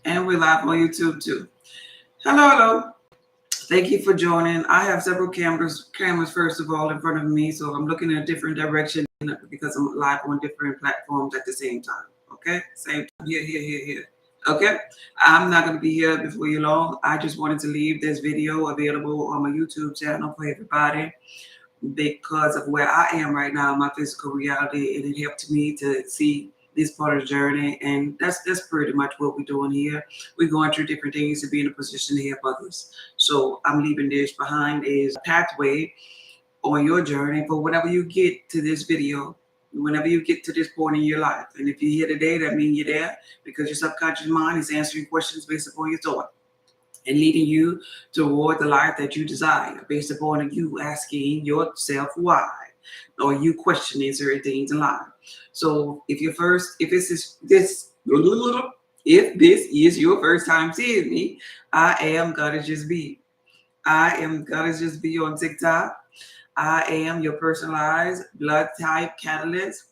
And we're live on YouTube too. Hello, hello. Thank you for joining. I have several cameras first of all in front of me, so I'm looking in a different direction because I'm live on different platforms at the same time. Okay, same time. Here. Okay, I'm not going to be here before you long. I just wanted to leave this video available on my YouTube channel for everybody because of where I am right now, my physical reality, and it helped me to see this part of the journey. And that's pretty much what we're doing here. We're going through different things to be in a position to help others. So I'm leaving this behind as a pathway on your journey for whenever you get to this video, whenever you get to this point in your life. And if you're here today, that means you're there because your subconscious mind is answering questions based upon your thought and leading you toward the life that you desire based upon you asking yourself why or you questioning certain things in life. So if this is your first time seeing me, I am Gotta Just Be. I am Gotta Just Be on TikTok. I am your personalized blood type catalyst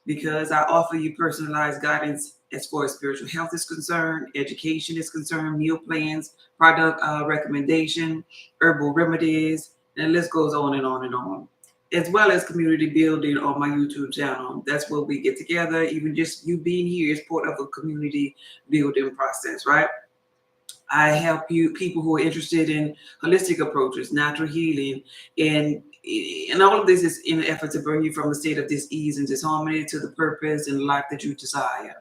because I offer you personalized guidance as far as spiritual health is concerned, education is concerned, meal plans, product recommendation, herbal remedies, and the list goes on and on and on. As well as community building on my YouTube channel. That's where we get together. Even just you being here is part of a community building process, right? I help you people who are interested in holistic approaches, natural healing, and all of this is in an effort to bring you from a state of dis-ease and disharmony to the purpose and life that you desire.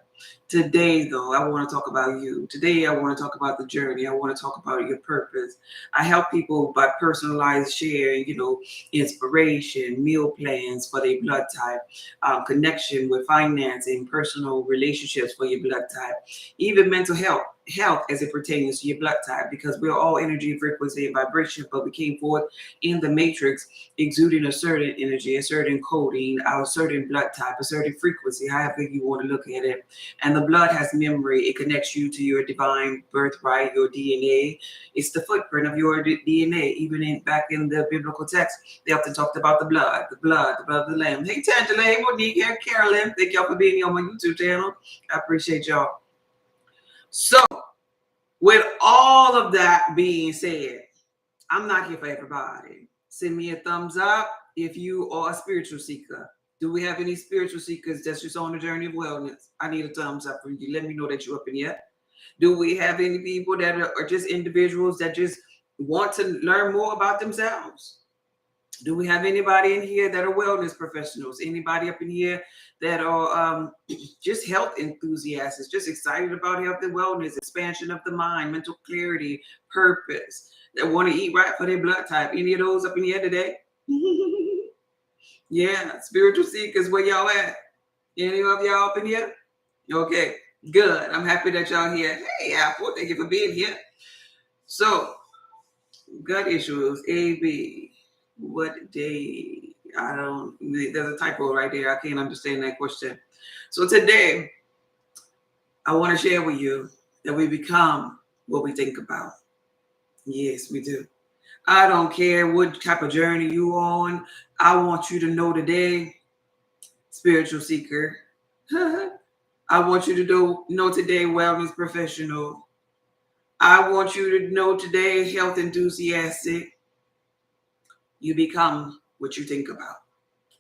Today, though, I want to talk about you. Today, I want to talk about the journey. I want to talk about your purpose. I help people by personalized sharing, inspiration, meal plans for their blood type, connection with financing, personal relationships for your blood type, even mental health as it pertains to your blood type, because we're all energy, frequency, and vibration, but we came forth in the matrix exuding a certain energy, a certain coding, a certain blood type, a certain frequency, however you want to look at it. And the blood has memory. It connects you to your divine birthright, your DNA. It's the footprint of your DNA. Even back in the biblical text, they often talked about the blood of the lamb. Hey, Tangela, Monique, and Carolyn, thank y'all for being here on my YouTube channel. I appreciate y'all. So, with all of that being said, I'm not here for everybody. Send me a thumbs up if you are a spiritual seeker. Do we have any spiritual seekers that's just on the journey of wellness? I need a thumbs up from you. Let me know that you're up in here. Do we have any people that are just individuals that just want to learn more about themselves? Do we have anybody in here that are wellness professionals? Anybody up in here that are just health enthusiasts, just excited about health and wellness, expansion of the mind, mental clarity, purpose, that want to eat right for their blood type? Any of those up in here today? Yeah, spiritual seekers, where y'all at? Any of y'all up in here? Okay, good. I'm happy that y'all here. Hey, Apple, thank you for being here. So, gut issues, AB. What day? There's a typo right there. I can't understand that question. So today, I want to share with you that we become what we think about. Yes, we do. I don't care what type of journey you on. I want you to know today, spiritual seeker. I want you to know today, wellness professional. I want you to know today, health enthusiastic. You become what you think about.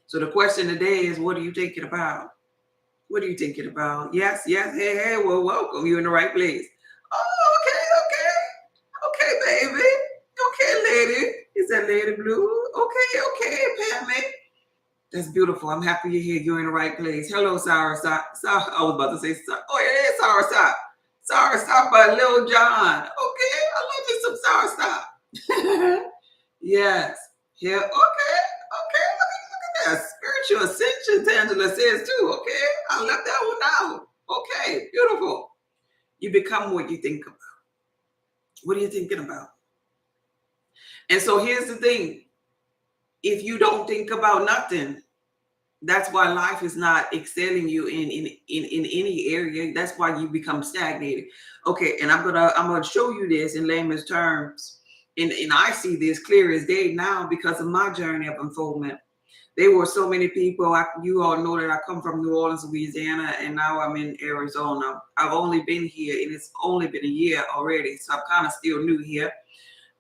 So the question today is, what are you thinking about? What are you thinking about? Yes. Hey, well, welcome. You're in the right place. Oh, okay, baby. Okay, lady. Is that Lady Blue? Okay, Pammy. That's beautiful. I'm happy you're here. You're in the right place. Hello, Sarah. I was about to say, oh, it is Sarah. Sarah Stop by Lil John. Okay, I love you some Sarah Stop. Yes. Yeah, okay. Look at that. Spiritual ascension, Tangela says too. Okay, I left that one out. Okay, beautiful. You become what you think about. What are you thinking about? And so here's the thing. If you don't think about nothing, that's why life is not excelling you in any area. That's why you become stagnated. Okay, and I'm gonna show you this in layman's terms. And I see this clear as day now because of my journey of unfoldment. There were so many people. You all know that I come from New Orleans, Louisiana, and now I'm in Arizona. I've only been here, and it's only been a year already, so I'm kind of still new here.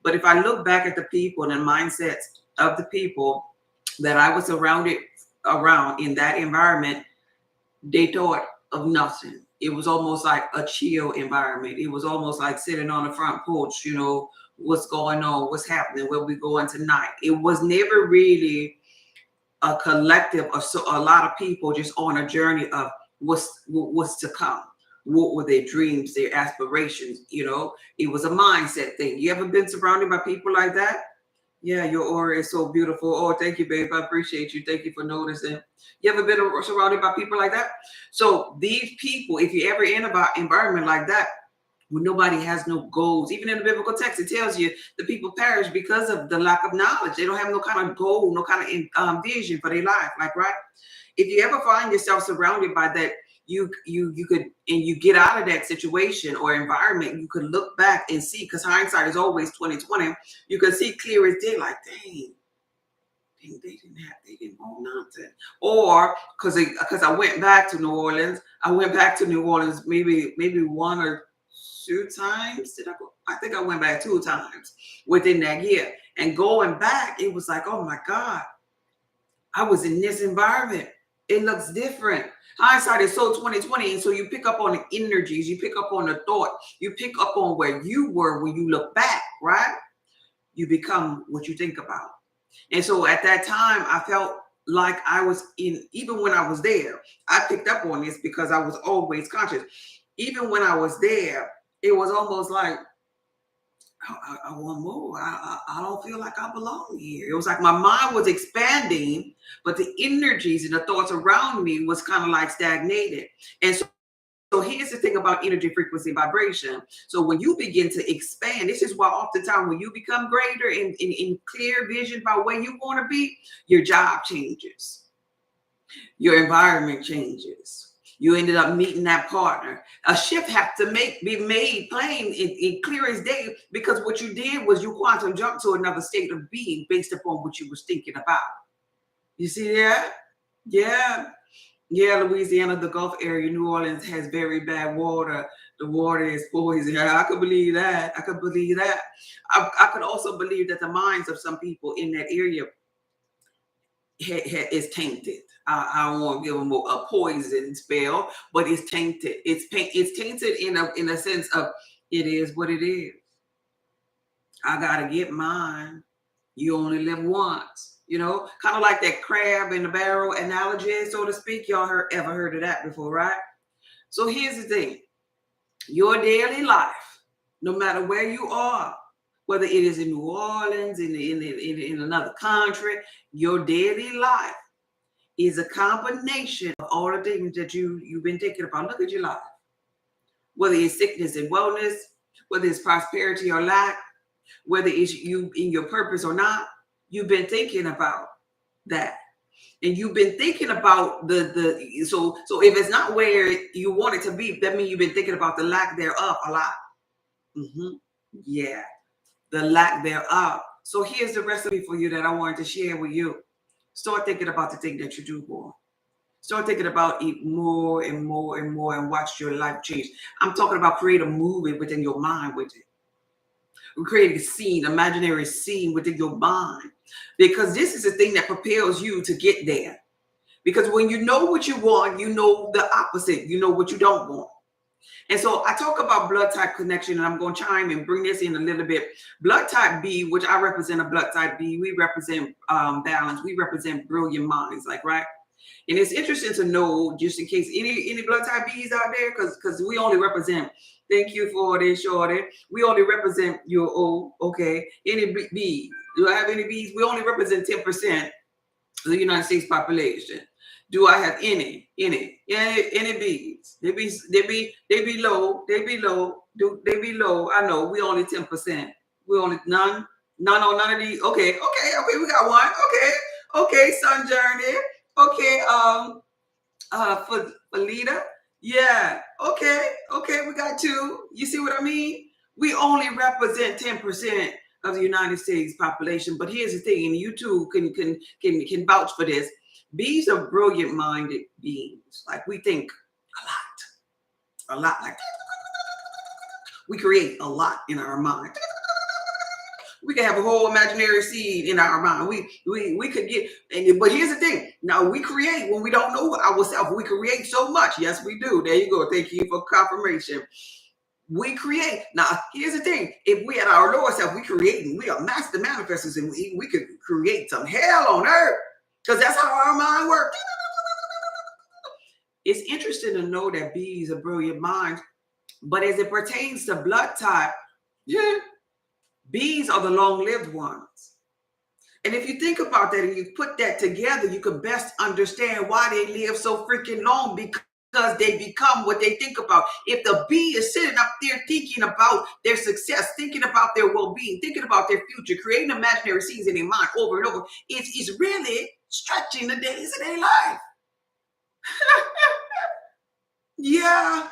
But if I look back at the people and mindsets of the people that I was surrounded around in that environment, they thought of nothing. It was almost like a chill environment. It was almost like sitting on the front porch, what's going on, what's happening, where we going tonight. It was never really a collective of a lot of people just on a journey of what's to come. What were their dreams, their aspirations? It was a mindset thing. You ever been surrounded by people like that? Yeah, your aura is so beautiful. Oh, thank you, babe. I appreciate you. Thank you for noticing. You ever been surrounded by people like that? So these people, if you ever in an environment like that, when nobody has no goals, even in the biblical text, it tells you the people perish because of the lack of knowledge. They don't have no kind of goal, no kind of vision for their life. Like, right? If you ever find yourself surrounded by that, you could, and you get out of that situation or environment, you could look back and see, because hindsight is always 2020. You can see clear as day, like, dang, they didn't own nothing. Or because I went back to New Orleans. I went back to New Orleans maybe one or two times. Did I go? I think I went back 2 times within that year. And going back, it was like, oh my God, I was in this environment. It looks different. Hindsight is so 2020. And so you pick up on the energies, you pick up on the thought, you pick up on where you were when you look back, right? You become what you think about. And so at that time, I felt like I was even when I was there, I picked up on this because I was always conscious. Even when I was there, it was almost like, I want more. I don't feel like I belong here. It was like my mind was expanding, but the energies and the thoughts around me was kind of like stagnated. And so here's the thing about energy, frequency, vibration. So when you begin to expand, this is why oftentimes when you become greater in clear vision about where you want to be, your job changes. Your environment changes. You ended up meeting that partner. A shift had to be made plain in clear as day, because what you did was you quantum jumped to another state of being based upon what you was thinking about. You see that? Yeah. Yeah, Louisiana, the Gulf area, New Orleans has very bad water. The water is poison. I could believe that. I could believe that. I could also believe that the minds of some people in that area is tainted. I don't want to give them a poison spell, but it's tainted. It's tainted in a sense of it is what it is. I gotta get mine. You only live once. Kind of like that crab in the barrel analogy, so to speak. Y'all ever heard of that before, right? So here's the thing: your daily life, no matter where you are, whether it is in New Orleans, in another country, your daily life is a combination of all the things that you've been thinking about. Look at your life. Whether it's sickness and wellness, whether it's prosperity or lack, whether it's you in your purpose or not, you've been thinking about that. And you've been thinking about so if it's not where you want it to be, that means you've been thinking about the lack thereof a lot. Yeah, the lack thereof. So here's the recipe for you that I wanted to share with you. Start thinking about the thing that you do more. Start thinking about it more and more and more, and watch your life change. I'm talking about create a movie within your mind with it. We create a scene, imaginary scene within your mind, because this is the thing that propels you to get there. Because when you know what you want, you know the opposite. You know what you don't want. And so I talk about blood type connection, and I'm going to chime and bring this in a little bit. Blood type B, which I represent a blood type B, we represent balance. We represent brilliant minds, like, right? And it's interesting to know, just in case any blood type Bs out there, because we only represent, thank you for this, shorty. We only represent your O, okay? Any B, do I have any Bs? We only represent 10% of the United States population. Do I have any Bs? They be low. They be low. I know we only 10%. We only none on none of these. Okay. We got one. Okay. Sun Journey. Okay. For Lita. Yeah. Okay. We got 2. You see what I mean? We only represent 10% of the United States population. But here's the thing, and you too can vouch for this. Bees are brilliant-minded beings. Like we think a lot. Like we create a lot in our mind. We can have a whole imaginary seed in our mind. We could get, but here's the thing. Now we create when we don't know ourselves. We create so much. Yes, we do. There you go. Thank you for confirmation. We create. Now, here's the thing. If we at our lower self, we create, we are master manifestors, and we could create some hell on earth, because that's how our mind works. It's interesting to know that bees are brilliant minds, but as it pertains to blood type, bees are the long-lived ones. And if you think about that and you put that together, you can best understand why they live so freaking long, because they become what they think about. If the bee is sitting up there thinking about their success, thinking about their well-being, thinking about their future, creating imaginary scenes in their mind over and over, it's really stretching the days of their life. Yeah.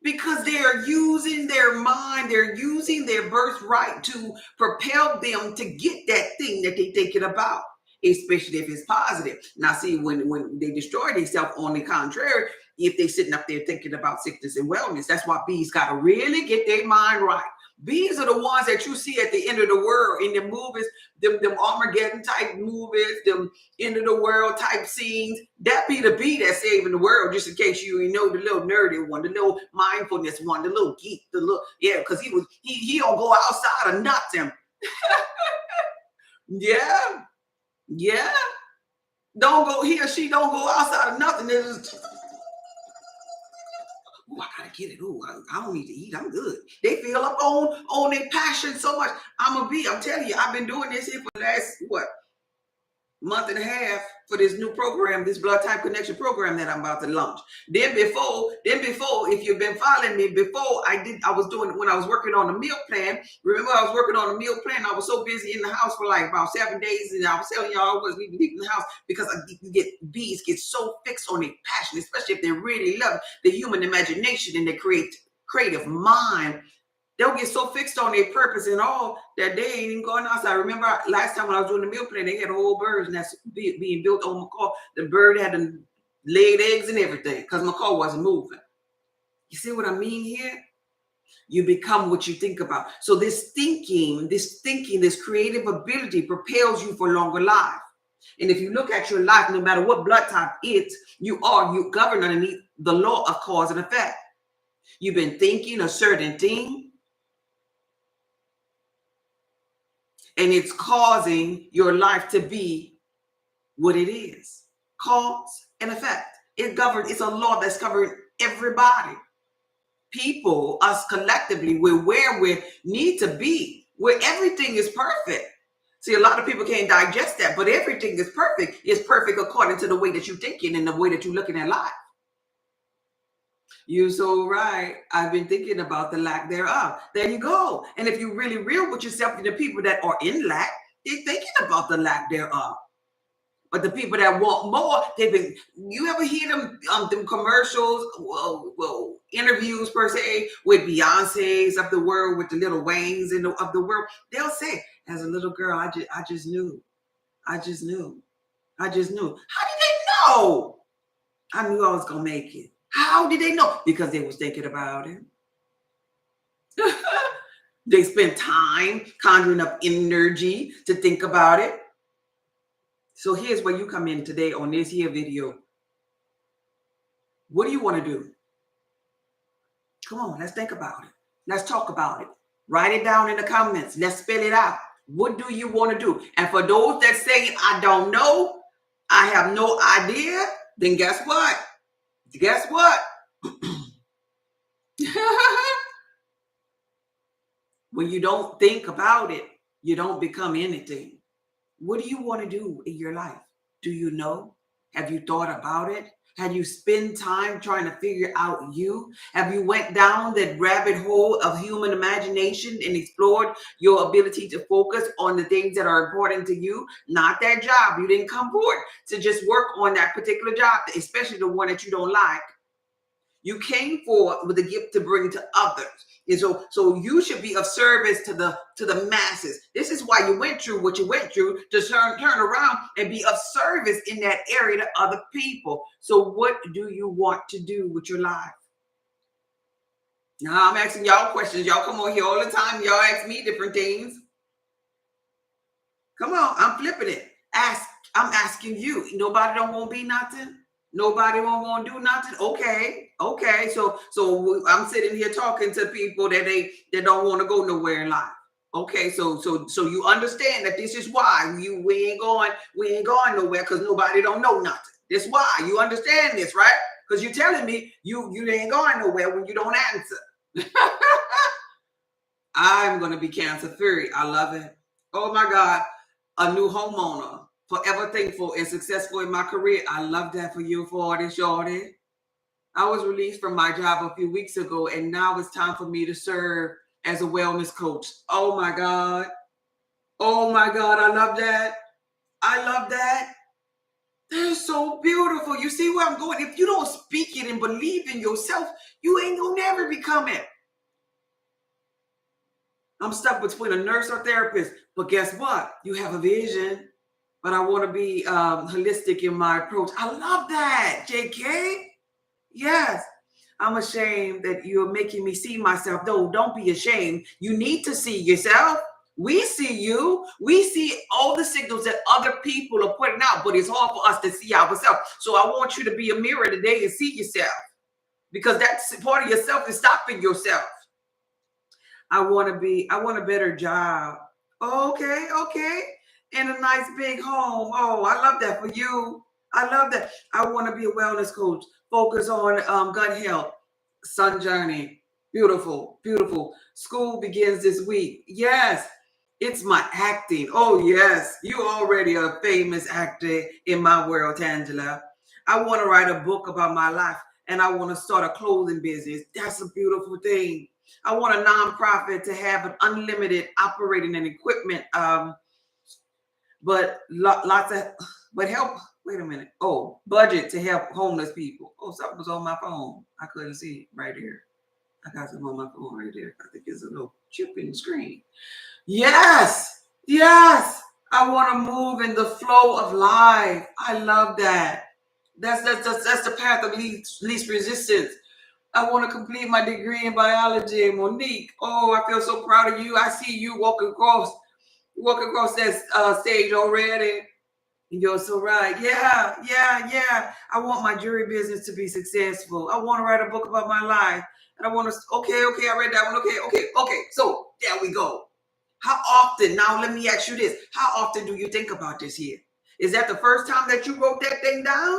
Because they are using their mind, they're using their birthright to propel them to get that thing that they're thinking about, especially if it's positive. Now, see, when they destroy themselves, on the contrary, if they're sitting up there thinking about sickness and wellness, that's why bees got to really get their mind right. Bees are the ones that you see at the end of the world in the movies, them Armageddon type movies, them end of the world type scenes. That be the bee that's saving the world, just in case you know, the little nerdy one, the little mindfulness one, the little geek, the little, yeah, because he don't go outside of nothing. Yeah. Don't go, he or she don't go outside of nothing. Oh, I gotta get it. Oh, I don't need to eat. I'm good. They feel up on their passion so much. I'm telling you, I've been doing this here for the last month and a half for this new program, this blood type connection program that I'm about to launch. Then before, if you've been following me, before I was doing, when I was working on the meal plan. Remember, I was working on a meal plan. I was so busy in the house for like about 7 days, and I was telling y'all I wasn't even leaving the house because bees get so fixed on their passion, especially if they really love the human imagination and their creative mind. They'll get so fixed on their purpose and all that they ain't even going outside. I remember last time when I was doing the meal plan, they had whole birds and that's being built on macaw. The bird had laid eggs and everything because macaw wasn't moving. You see what I mean here? You become what you think about. So this thinking, this creative ability propels you for longer life. And if you look at your life, no matter what blood type it's, you govern underneath the law of cause and effect. You've been thinking a certain thing, and it's causing your life to be what it is. Cause and effect. It's a law that's covering everybody. People, us collectively, we're where we need to be, where everything is perfect. See, a lot of people can't digest that, but everything is perfect. It's perfect according to the way that you're thinking and the way that you're looking at life. You're so right. I've been thinking about the lack thereof. There you go. And if you're really real with yourself, and the people that are in lack, they're thinking about the lack thereof. But the people that want more, you ever hear them commercials, interviews per se, with Beyonce's of the world, with the Little Waynes of the world? They'll say, as a little girl, I just knew. How did they know? I knew I was going to make it. How did they know? Because they was thinking about it. They spent time conjuring up energy to think about it. So here's where you come in today on this here video. What do you want to do? Come on, let's think about it. Let's talk about it. Write it down in the comments. Let's spell it out. What do you want to do? And for those that say, I don't know, I have no idea, then guess what? When you don't think about it, you don't become anything. What do you want to do in your life? Do you know? Have you thought about it? Have you spent time trying to figure out you? Have you went down that rabbit hole of human imagination and explored your ability to focus on the things that are important to you? Not that job. You didn't come forward to just work on that particular job, especially the one that you don't like. You came forth with a gift to bring to others. And so you should be of service to the masses. This is why you went through what you went through, to turn around and be of service in that area to other people. So what do you want to do with your life? Now I'm asking y'all questions. Y'all come on here all the time. Y'all ask me different things. Come on, I'm flipping it. I'm asking you. Nobody don't want to be nothing. Nobody won't want to do nothing. Okay. So I'm sitting here talking to people that don't want to go nowhere in life. Okay, so you understand that this is why we ain't going nowhere, because nobody don't know nothing. That's why you understand this, right? Because you're telling me you ain't going nowhere when you don't answer. I'm gonna be cancer free. I love it. Oh my God, a new homeowner, forever thankful and successful in my career. I love that for you, for this, shorty. I was released from my job a few weeks ago, and now it's time for me to serve as a wellness coach. Oh my God. Oh my God. I love that. I love that. They're so beautiful. You see where I'm going? If you don't speak it and believe in yourself, you ain't gonna never become it. I'm stuck between a nurse or therapist, but guess what? You have a vision, but I want to be holistic in my approach. I love that, JK. Yes. I'm ashamed that you're making me see myself. No, don't be ashamed. You need to see yourself. We see you. We see all the signals that other people are putting out, but it's hard for us to see ourselves. So I want you to be a mirror today and see yourself, because that's part of yourself is stopping yourself. I want a better job. Okay. In a nice big home. Oh, I love that for you. I love that. I want to be a wellness coach. Focus on gut health. Sun journey. Beautiful. School begins this week. Yes. It's my acting. Oh, yes. You already a famous actor in my world, Tangela. I want to write a book about my life, and I want to start a clothing business. That's a beautiful thing. I want a nonprofit to have an unlimited operating and equipment, but help. Wait a minute. Oh, budget to help homeless people. Oh, something was on my phone. I couldn't see it right here. I got something on my phone right there. I think it's a little chip in the screen. Yes. I want to move in the flow of life. I love that. That's the path of least resistance. I want to complete my degree in biology, Monique. Oh, I feel so proud of you. I see you walking across that stage already. You're so right. Yeah. I want my jewelry business to be successful. I want to write a book about my life. And I want to, okay, I read that one. Okay. So there we go. How often, now let me ask you this. How often do you think about this here? Is that the first time that you wrote that thing down?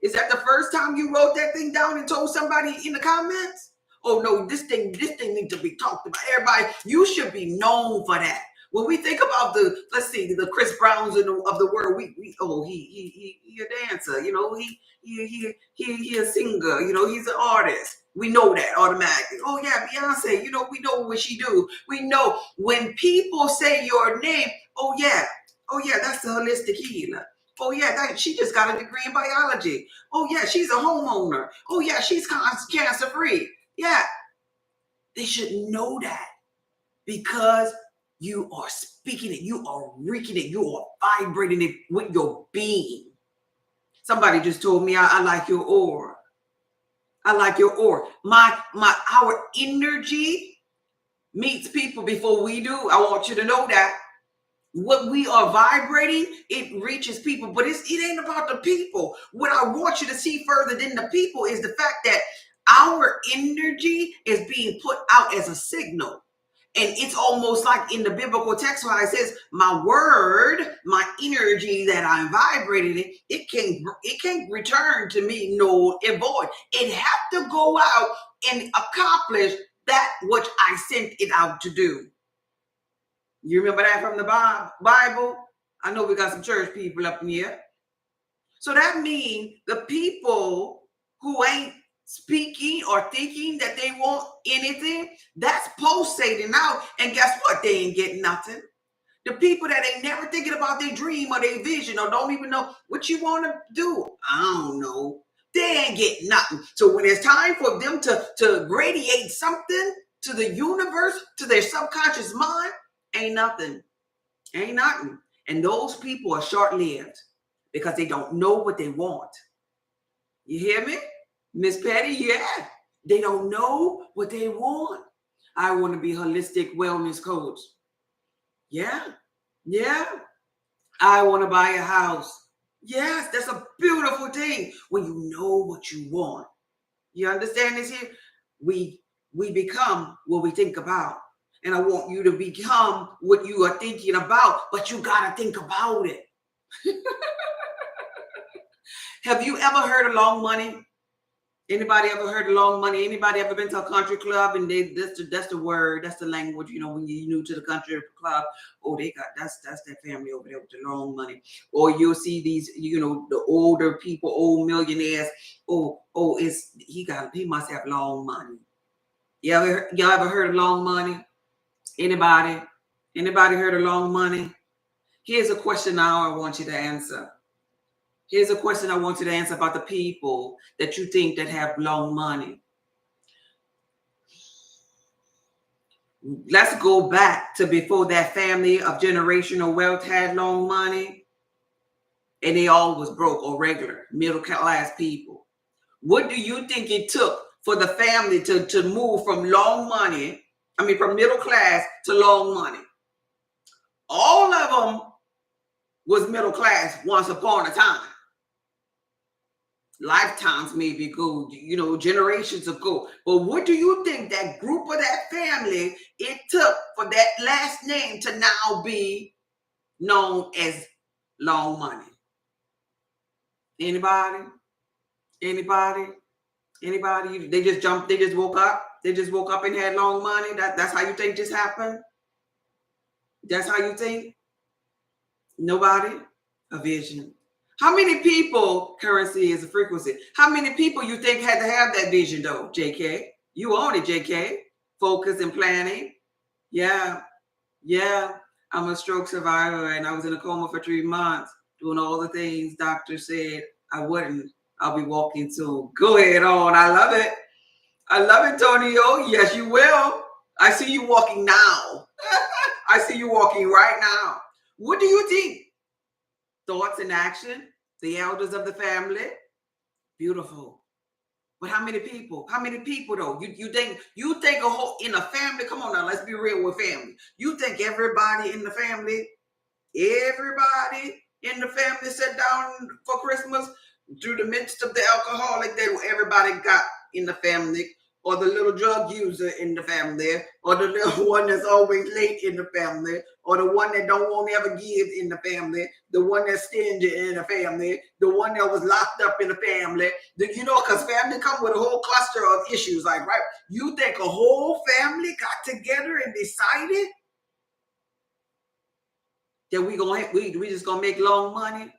Is that the first time you wrote that thing down and told somebody in the comments? Oh no, this thing needs to be talked about. Everybody, you should be known for that. When we think about the Chris Browns of the world, he a dancer, he a singer, he's an artist. We know that automatically. Oh yeah, Beyonce, we know what she do. We know when people say your name, oh yeah, that's the holistic healer. Oh yeah, she just got a degree in biology. Oh yeah, she's a homeowner. Oh yeah, she's cancer free. Yeah, they should know that, because you are speaking it, you are reeking it, you are vibrating it with your being. Somebody just told me I like your aura. I like your aura. Our energy meets people before we do. I want you to know that. What we are vibrating, it reaches people, but it ain't about the people. What I want you to see further than the people is the fact that our energy is being put out as a signal. And it's almost like in the biblical text where it says, my word, my energy that I'm vibrating in, it can't return to me null and void. It have to go out and accomplish that which I sent it out to do. You remember that from the Bible? I know we got some church people up in here. So that means the people who ain't speaking or thinking that they want anything, that's pulsating out. And guess what? They ain't getting nothing. The people that ain't never thinking about their dream or their vision or don't even know what you want to do. I don't know. they ain't getting nothing. So when it's time for them to radiate something to the universe, to their subconscious mind, ain't nothing. Ain't nothing. And those people are short-lived because they don't know what they want. You hear me? Miss Patty? Yeah. They don't know what they want. I want to be holistic wellness coach. Yeah. Yeah. I want to buy a house. Yes, that's a beautiful thing when you know what you want. You understand this here? We become what we think about. And I want you to become what you are thinking about, but you got to think about it. Have you ever heard of long money? Anybody ever heard of long money? Anybody ever been to a country club and that's the word, that's the language, you know, when you're new to the country club, oh, they got, that's that family over there with the long money. Or you'll see these, you know, the older people, old millionaires, he must have long money. Y'all ever heard of long money? Anybody heard of long money? Here's a question now I want you to answer. Here's a question I want you to answer about the people that you think that have long money. Let's go back to before that family of generational wealth had long money, and they all was broke or regular middle class people. What do you think it took for the family to move from long money, from middle class to long money? All of them was middle class once upon a time. Lifetimes maybe ago, you know, generations ago. But what do you think that group of that family it took for that last name to now be known as long money? Anybody? They just woke up. They just woke up and had long money. That's how you think this happened? That's how you think? Nobody? A vision. How many people, currency is a frequency, how many people you think had to have that vision though, JK? You own it, JK. Focus and planning. Yeah. I'm a stroke survivor and I was in a coma for 3 months doing all the things doctors said I wouldn't. I'll be walking soon. Go ahead on. I love it. Tonio. Yes, you will. I see you walking now. I see you walking right now. What do you think? Thoughts and action, the elders of the family. Beautiful. But how many people? How many people though? You think a whole in a family? Come on now, let's be real with family. You think everybody in the family sat down for Christmas through the midst of the alcoholic that everybody got in the family, or the little drug user in the family, or the little one that's always late in the family, or the one that don't want to ever give in the family, the one that's stingy in the family, the one that was locked up in the family. Because family come with a whole cluster of issues, like, right? You think a whole family got together and decided that we just gonna make long money?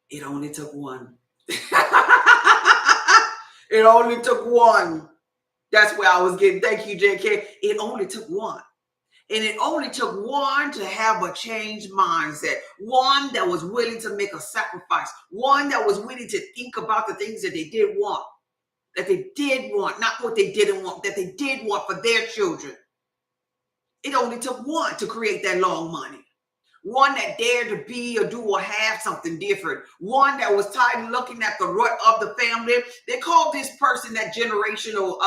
It only took one. It only took one. That's where I was getting. Thank you, JK. It only took one. And it only took one to have a changed mindset. One that was willing to make a sacrifice. One that was willing to think about the things that they did want. Not what they didn't want, that they did want for their children. It only took one to create that long money. One that dared to be or do or have something different. One that was tired of looking at the rut of the family. They called this person that generational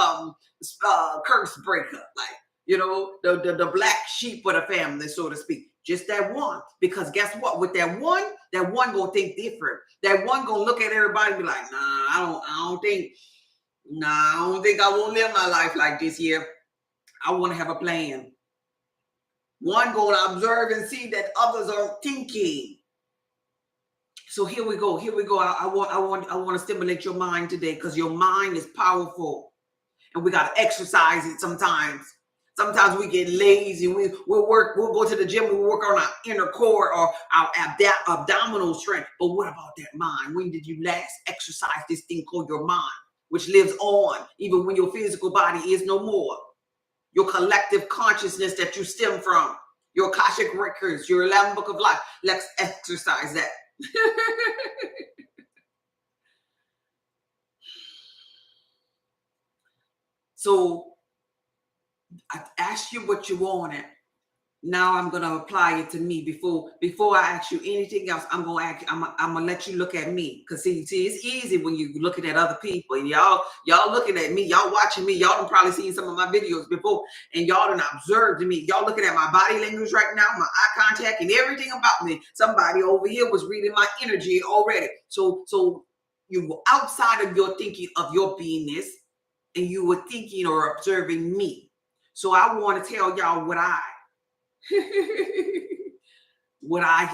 curse breaker. Like, the black sheep of the family, so to speak. Just that one. Because guess what? With that one gonna think different. That one gonna look at everybody and be like, I don't think I won't live my life like this here. I want to have a plan. One going to observe and see that others are thinking. So here we go. I want to stimulate your mind today because your mind is powerful, and we got to exercise it sometimes. Sometimes we get lazy. We'll go to the gym. We work on our inner core or our abdominal strength. But what about that mind? When did you last exercise this thing called your mind, which lives on even when your physical body is no more? Your collective consciousness that you stem from, your Akashic records, your 11th book of life. Let's exercise that. So I asked you what you wanted. Now I'm gonna apply it to me before I ask you anything else. I'm gonna let you look at me. Cause see, it's easy when you looking at other people and y'all looking at me, y'all watching me, y'all done probably seen some of my videos before, and y'all done observed me. Y'all looking at my body language right now, my eye contact, and everything about me. Somebody over here was reading my energy already. So you were outside of your thinking of your beingness, and you were thinking or observing me. So I want to tell y'all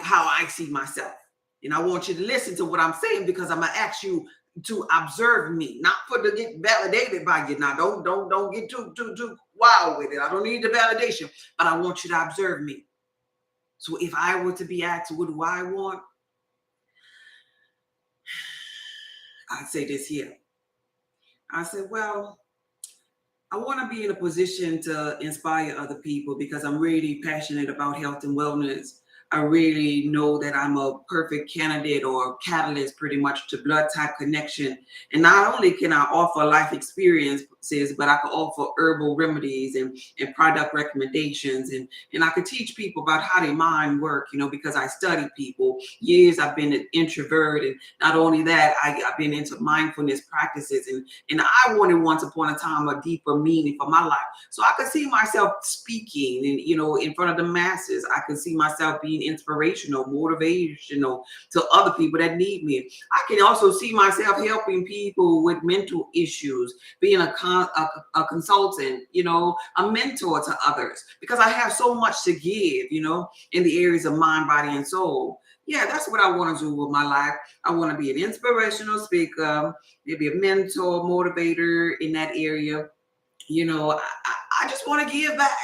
how I see myself. And I want you to listen to what I'm saying because I'm gonna ask you to observe me, not for to get validated by you. Now, don't get too wild with it. I don't need the validation, but I want you to observe me. So if I were to be asked, what do I want? I'd say this here. I said, well, I want to be in a position to inspire other people because I'm really passionate about health and wellness. I really know that I'm a perfect candidate or catalyst pretty much to blood type connection. And not only can I offer life experiences, but I can offer herbal remedies and product recommendations. And I could teach people about how their mind work, because I study people. Years I've been an introvert. And not only that, I've been into mindfulness practices. And I wanted once upon a time a deeper meaning for my life. So I could see myself speaking and, in front of the masses. I could see myself being inspirational, motivational to other people that need me. I can also see myself helping people with mental issues, being a consultant, a mentor to others, because I have so much to give, in the areas of mind, body, and soul. Yeah, that's what I want to do with my life. I want to be an inspirational speaker, maybe a mentor, motivator in that area. I just want to give back.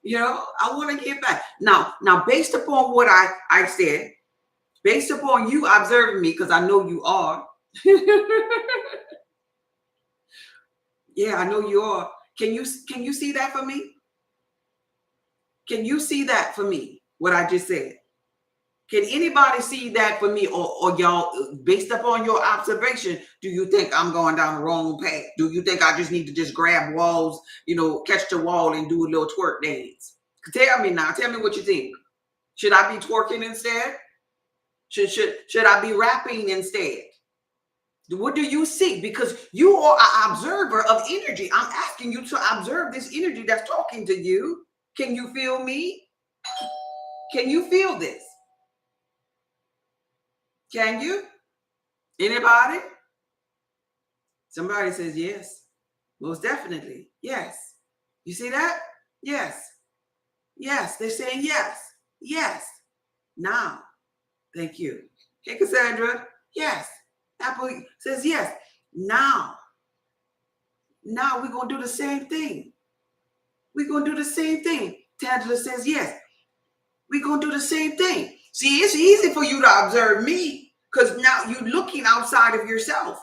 I want to give back. Now, based upon what I said, based upon you observing me, because I know you are. Yeah, I know you are. Can you see that for me? Can you see that for me? What I just said. Can anybody see that for me, or y'all, based upon your observation, do you think I'm going down the wrong path? Do you think I just need to just grab walls, catch the wall and do a little twerk dance? Tell me now. Tell me what you think. Should I be twerking instead? Should I be rapping instead? What do you see? Because you are an observer of energy. I'm asking you to observe this energy that's talking to you. Can you feel me? Can you feel this? Can you? Anybody? Somebody says yes. Most definitely. Yes. You see that? Yes. Yes. They're saying yes. Yes. Now. Thank you. Hey, Cassandra. Yes. Apple says yes. Now we're going to do the same thing. We're going to do the same thing. Tangela says yes. We're going to do the same thing. See, it's easy for you to observe me because now you're looking outside of yourself.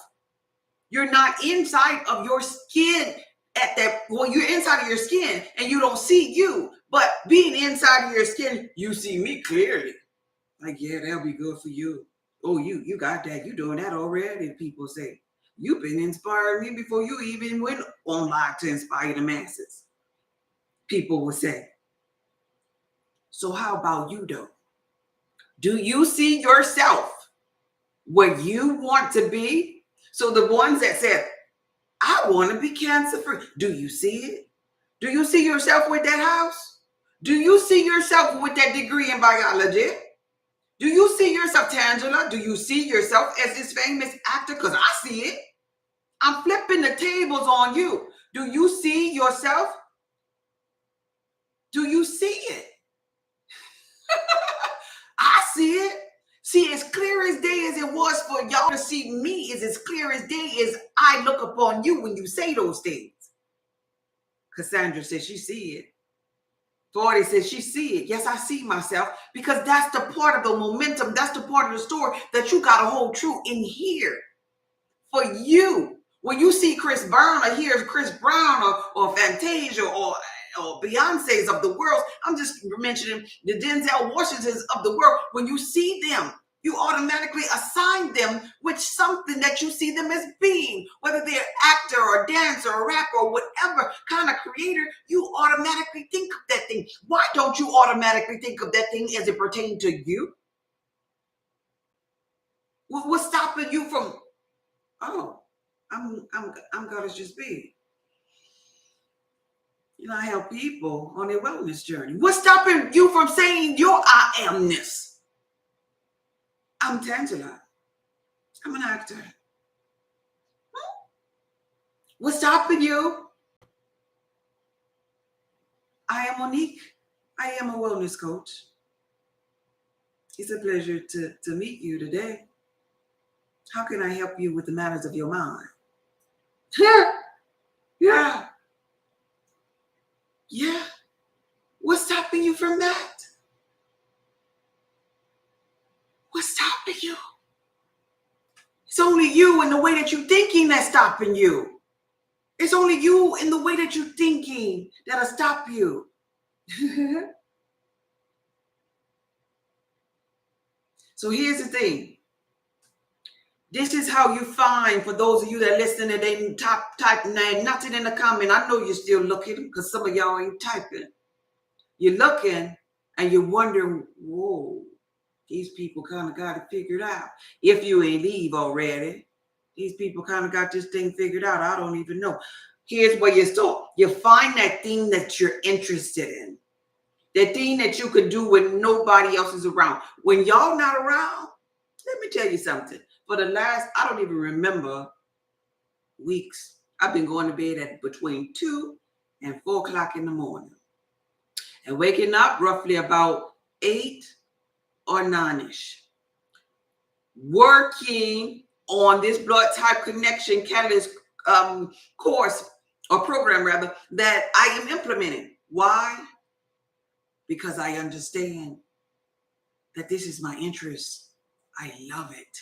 You're not inside of your skin you're inside of your skin and you don't see you. But being inside of your skin, you see me clearly. Like, yeah, that'll be good for you. Oh, you got that. You doing that already, people say. You've been inspiring me before you even went on live to inspire the masses. People will say. So how about you, though? Do you see yourself where you want to be? So the ones that said, I want to be cancer-free. Do you see it? Do you see yourself with that house? Do you see yourself with that degree in biology? Do you see yourself, Tangela? Do you see yourself as this famous actor? Because I see it. I'm flipping the tables on you. Do you see yourself? Do you see it? I see it. See, as clear as day as it was for y'all to see me is as clear as day as I look upon you when you say those things. Cassandra says she see it. 40 says she see it. Yes, I see myself because that's the part of the momentum. That's the part of the story that you got to hold true in here for you. When you see Chris Brown or hear Chris Brown or Fantasia or Beyonce's of the world, I'm just mentioning the Denzel Washingtons of the world. When you see them, You automatically assign them with something that you see them as being, whether they're actor or dancer or rapper or whatever kind of creator. You automatically think of that thing. Why don't you automatically think of that thing as it pertains to you? What's stopping you from? Oh, I'm gonna just be. I help people on their wellness journey. What's stopping you from saying your I amness? I'm Tangela. I'm an actor. What's stopping you? I am Monique. I am a wellness coach. It's a pleasure to meet you today. How can I help you with the matters of your mind? Yeah. Yeah. What's stopping you from that? What's stopping you? It's only you and the way that you're thinking that's stopping you. It's only you and the way that you're thinking that'll stop you. So here's the thing. This is how you find, for those of you that listen and they type nothing in the comment. I know you're still looking because some of y'all ain't typing. You're looking and you're wondering, whoa, these people kind of got it figured out. If you ain't leave already, these people kind of got this thing figured out. I don't even know. Here's where you start. You find that thing that you're interested in. That thing that you could do when nobody else is around. When y'all not around, let me tell you something. For the last, I don't even remember weeks, I've been going to bed at between 2 and 4 o'clock in the morning. And waking up roughly about 8 or 9-ish. Working on this blood type connection catalyst course or program rather that I am implementing. Why? Because I understand that this is my interest. I love it.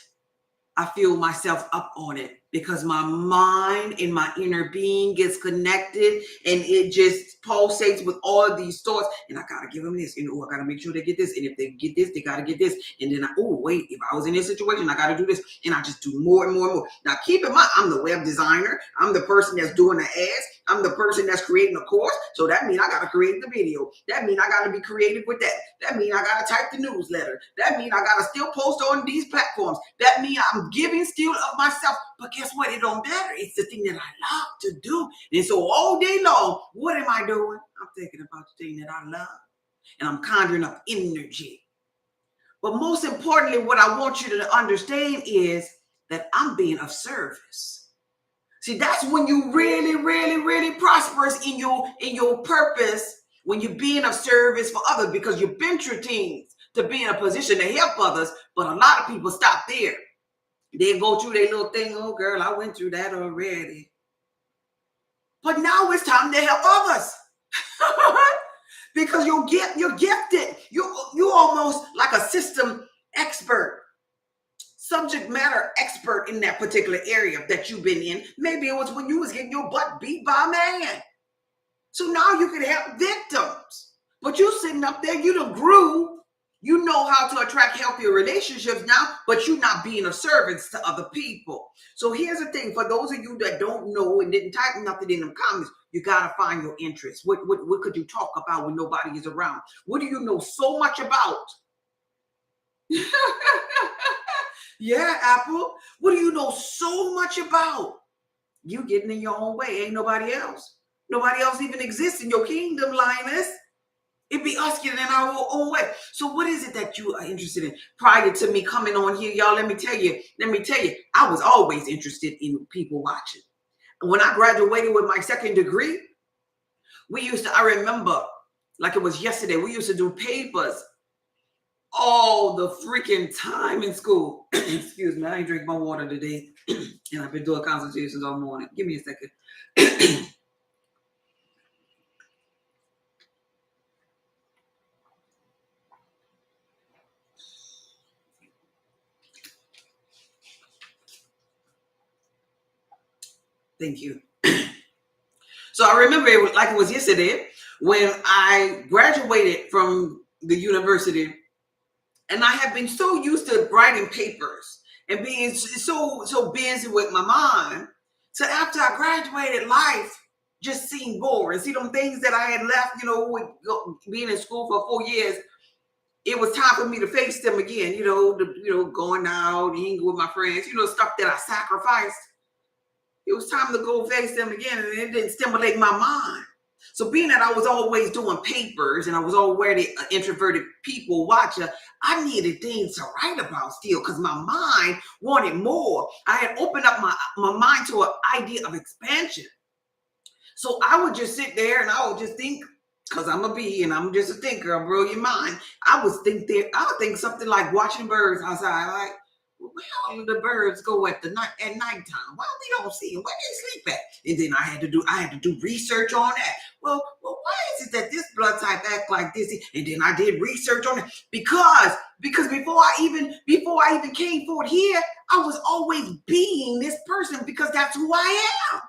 I feel myself up on it because my mind and my inner being gets connected and it just pulsates with all of these thoughts. And I got to give them this. And I got to make sure they get this. And if they get this, they got to get this. And then, wait, if I was in this situation, I got to do this. And I just do more and more and more. Now, keep in mind, I'm the web designer. I'm the person that's doing the ads. I'm the person that's creating the course. So that means I got to create the video. That means I got to be creative with that. That means I got to type the newsletter. That means I got to still post on these platforms. That means I'm giving still of myself. But guess what? It don't matter. It's the thing that I love to do. And so all day long, what am I doing? I'm thinking about the thing that I love. And I'm conjuring up energy. But most importantly, what I want you to understand is that I'm being of service. See, that's when you really, really, really prosperous in your purpose, when you're being of service for others, because you've been trained to be in a position to help others. But a lot of people stop there. They go through their little thing. Oh, girl, I went through that already. But now it's time to help others. Because you're gifted. You're almost like a system expert. Subject matter expert in that particular area that you've been in. Maybe it was when you was getting your butt beat by a man. So now you can help victims. But you sitting up there, you done grew. You know how to attract healthier relationships now, but you're not being of service to other people. So here's the thing. For those of you that don't know and didn't type nothing in the comments, you got to find your interests. What could you talk about when nobody is around? What do you know so much about? Yeah, Apple. What do you know so much about? You getting in your own way. Ain't nobody else. Nobody else even exists in your kingdom, Linus. It be us getting in our own way. So what is it that you are interested in? Prior to me coming on here, y'all, let me tell you, I was always interested in people watching. When I graduated with my second degree, I remember like it was yesterday, we used to do papers all the freaking time in school. Excuse me, I ain't drink my water today. And I've been doing consultations all morning. Give me a second. Thank you. So I remember it like it was yesterday when I graduated from the university And I have been so used to writing papers and being so busy with my mind. So after I graduated, life just seemed boring. See, them things that I had left, with being in school for 4 years, it was time for me to face them again. Going out, hanging with my friends, stuff that I sacrificed. It was time to go face them again, and it didn't stimulate my mind. So being that I was always doing papers and I was already an introverted people watcher, I needed things to write about still because my mind wanted more. I had opened up my mind to an idea of expansion. So I would just sit there and I would just think, because I'm a bee and I'm just a thinker, a brilliant mind. I would think something like watching birds outside, like, where all the birds go at nighttime? Why we don't see them? Where they sleep at? And then I had to do research on that. Well, why is it that this blood type act like this? And then I did research on it because before I even came forward here, I was always being this person because that's who I am.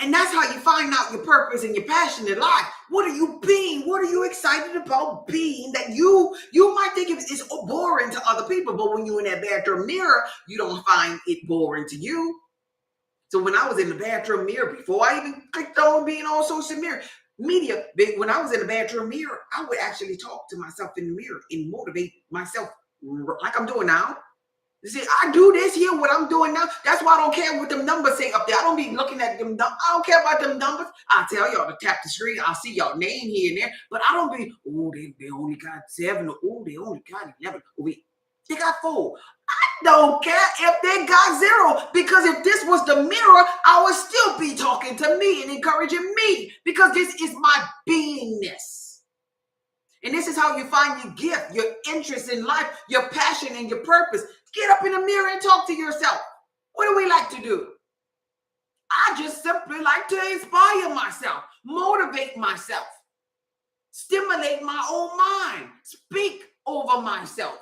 And that's how you find out your purpose and your passion in life. What are you being? What are you excited about being that you might think it's boring to other people, but when you're in that bathroom mirror, you don't find it boring to you. So when I was in the bathroom mirror, before I even clicked on being on social media, when I was in the bathroom mirror, I would actually talk to myself in the mirror and motivate myself like I'm doing now. You see, I do this here, what I'm doing now. That's why I don't care what them numbers say up there. I don't be looking at them. I don't care about them numbers. I tell y'all to tap the screen. I'll see y'all name here and there. But I don't be, they only got 7. Oh, they only got 11. Oh, they got 4. I don't care if they got 0. Because if this was the mirror, I would still be talking to me and encouraging me. Because this is my beingness. And this is how you find your gift, your interest in life, your passion, and your purpose. Get up in the mirror and talk to yourself. What do we like to do? I just simply like to inspire myself, motivate myself, stimulate my own mind, speak over myself,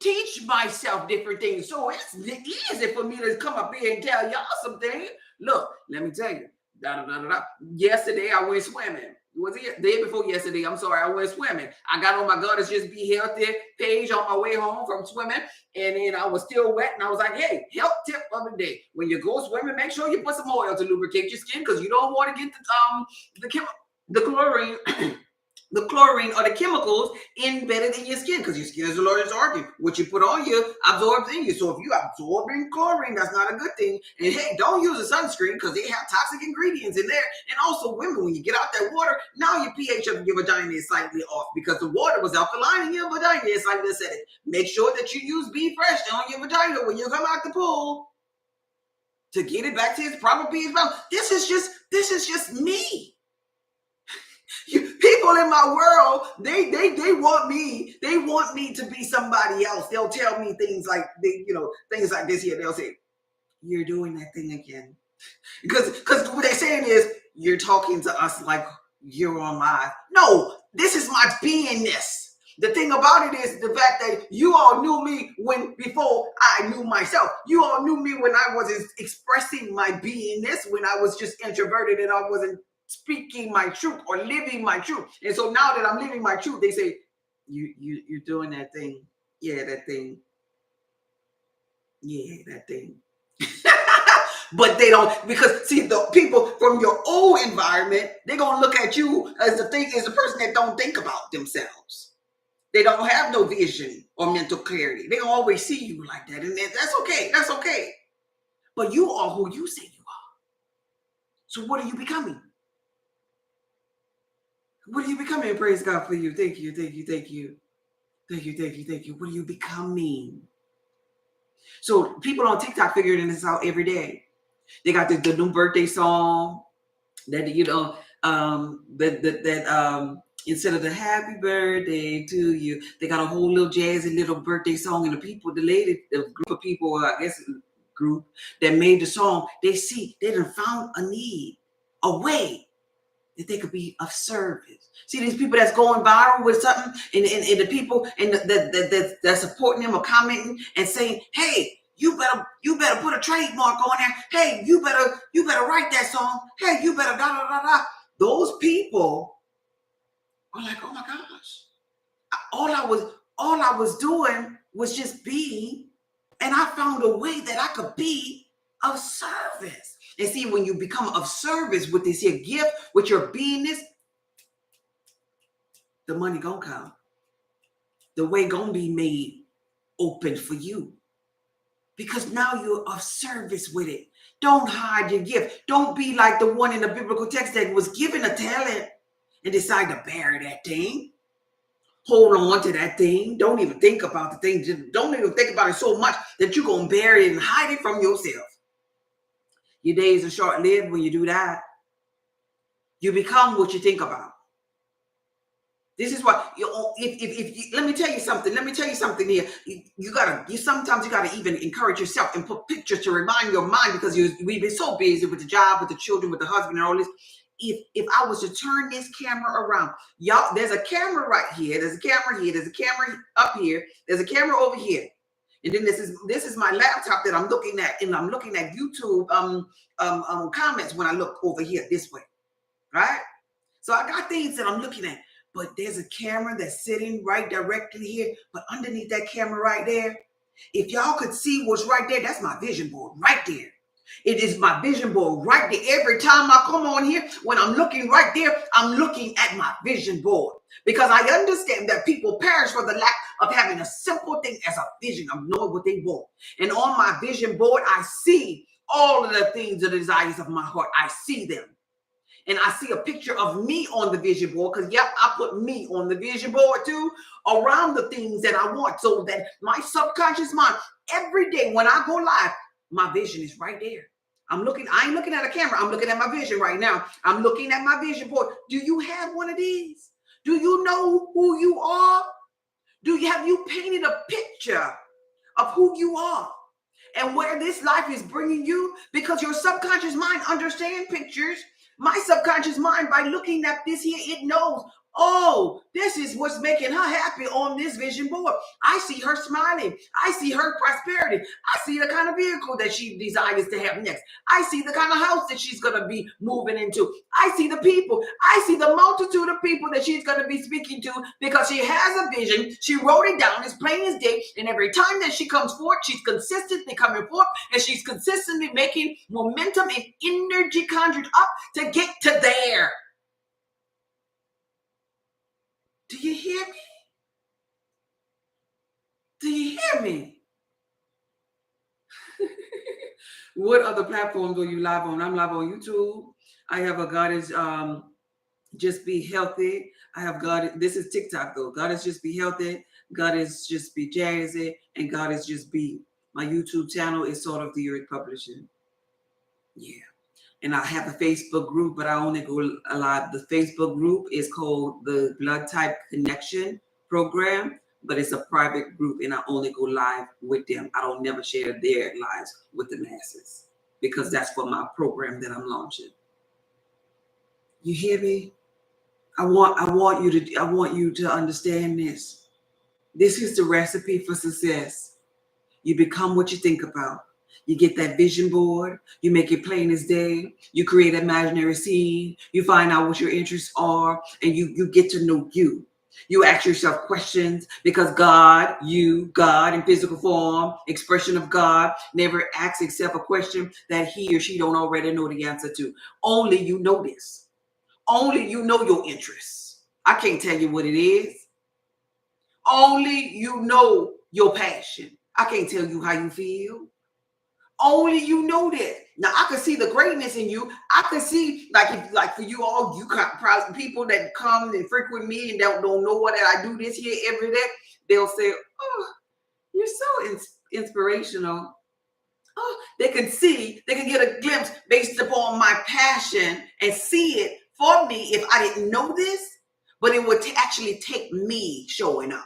teach myself different things. So it's easy for me to come up here and tell y'all something. Look, let me tell you. Yesterday I went swimming. Was it the day before yesterday? I'm sorry, I went swimming. I got on my Goddess Just Be Healthy page on my way home from swimming, and then I was still wet, and I was like, hey, health tip of the day. When you go swimming, make sure you put some oil to lubricate your skin because you don't want to get the chlorine the chlorine or the chemicals embedded in your skin because your skin is the largest organ. What you put on you absorbs in you. So if you absorbing chlorine, that's not a good thing. And hey, don't use a sunscreen because they have toxic ingredients in there. And also women, when you get out that water, now your pH of your vagina is slightly off because the water was alkaline in your vagina. It's like they said it. Make sure that you use Be Fresh on your vagina when you come out the pool to get it back to its proper pH balance. This is just me. People in my world, they want me to be somebody else. They'll tell me things like things like this here. They'll say, "You're doing that thing again," because what they're saying is you're talking to us like you're on live. No, this is my beingness. The thing about it is the fact that you all knew me before I knew myself. You all knew me when I wasn't expressing my beingness, when I was just introverted and I wasn't speaking my truth or living my truth. And so now that I'm living my truth, they say, you're doing that thing. Yeah, that thing. Yeah, that thing. But they don't, because see, the people from your old environment, they're gonna look at you as the person that don't think about themselves. They don't have no vision or mental clarity. They always see you like that. And that's okay. That's okay. But you are who you say you are. So what are you becoming? What are you becoming? Praise God for you. Thank you. Thank you. Thank you. Thank you. Thank you. Thank you. What are you becoming? So people on TikTok figuring this out every day. They got the new birthday song that instead of the happy birthday to you, they got a whole little jazzy little birthday song. And the group of people, I guess group that made the song, they done found a need, a way that they could be of service. See these people that's going viral with something, and the people and that's supporting them or commenting and saying, hey, you better put a trademark on there. Hey, you better write that song. Hey, you better da da da da. Those people are like, oh my gosh, all I was doing was just being, and I found a way that I could be of service. And see, when you become of service with this here gift, with your beingness, the money gonna come. The way gonna be made open for you. Because now you're of service with it. Don't hide your gift. Don't be like the one in the biblical text that was given a talent and decided to bury that thing. Hold on to that thing. Don't even think about the thing. Just don't even think about it so much that you're going to bury it and hide it from yourself. Your days are short-lived when you do that. You become what you think about. This is why if you, let me tell you something. Let me tell you something here. Sometimes you gotta even encourage yourself and put pictures to remind your mind, because we've been so busy with the job, with the children, with the husband, and all this. If I was to turn this camera around, y'all, there's a camera right here. There's a camera here. There's a camera up here. There's a camera over here. And then this is my laptop that I'm looking at, and I'm looking at YouTube comments when I look over here this way, right? So I got things that I'm looking at. But there's a camera that's sitting right directly here. But underneath that camera right there, if y'all could see what's right there, that's my vision board right there. It is my vision board right there. Every time I come on here, when I'm looking right there, I'm looking at my vision board. Because I understand that people perish for the lack of having a simple thing as a vision of knowing what they want. And on my vision board, I see all of the things, the desires of my heart. I see them. And I see a picture of me on the vision board, because, yep, I put me on the vision board too, around the things that I want, so that my subconscious mind, every day when I go live, my vision is right there. I ain't looking at a camera. I'm looking at my vision right now. I'm looking at my vision board. Do you have one of these? Do you know who you are? Have you painted a picture of who you are and where this life is bringing you? Because your subconscious mind understands pictures. My subconscious mind, by looking at this here, it knows, oh, this is what's making her happy on this vision board. I see her smiling. I see her prosperity. I see the kind of vehicle that she desires to have next. I see the kind of house that she's going to be moving into. I see the people. I see the multitude of people that she's going to be speaking to, because she has a vision. She wrote it down as plain as day. And every time that she comes forth, she's consistently coming forth, and she's consistently making momentum and energy conjured up to get to there. Do you hear me? Do you hear me? What other platforms are you live on? I'm live on YouTube. I have a God is Just Be Healthy. I have God. This is TikTok though. God is Just Be Healthy. God is Just Be Jazzy. And God is Just Be. My YouTube channel is Sort of the Earth Publishing. Yeah. And I have a Facebook group, but I only go live. The Facebook group is called the Blood Type Connection Program, but it's a private group, and I only go live with them. I don't never share their lives with the masses, because that's for my program that I'm launching. You hear me? I want you to understand this. This is the recipe for success. You become what you think about. You get that vision board. You make it plain as day. You create an imaginary scene. You find out what your interests are, and you get to know you. You ask yourself questions, because God in physical form, expression of God, never asks except a question that he or she don't already know the answer to. Only you know this. Only you know your interests. I can't tell you what it is. Only you know your passion. I can't tell you how you feel. Only you know that. Now I can see the greatness in you. I can see, like for you all, you probably people that come and frequent me and don't know what I do this here every day. They'll say, "Oh, you're so inspirational." Oh, they can get a glimpse based upon my passion and see it for me if I didn't know this. But it would actually take me showing up.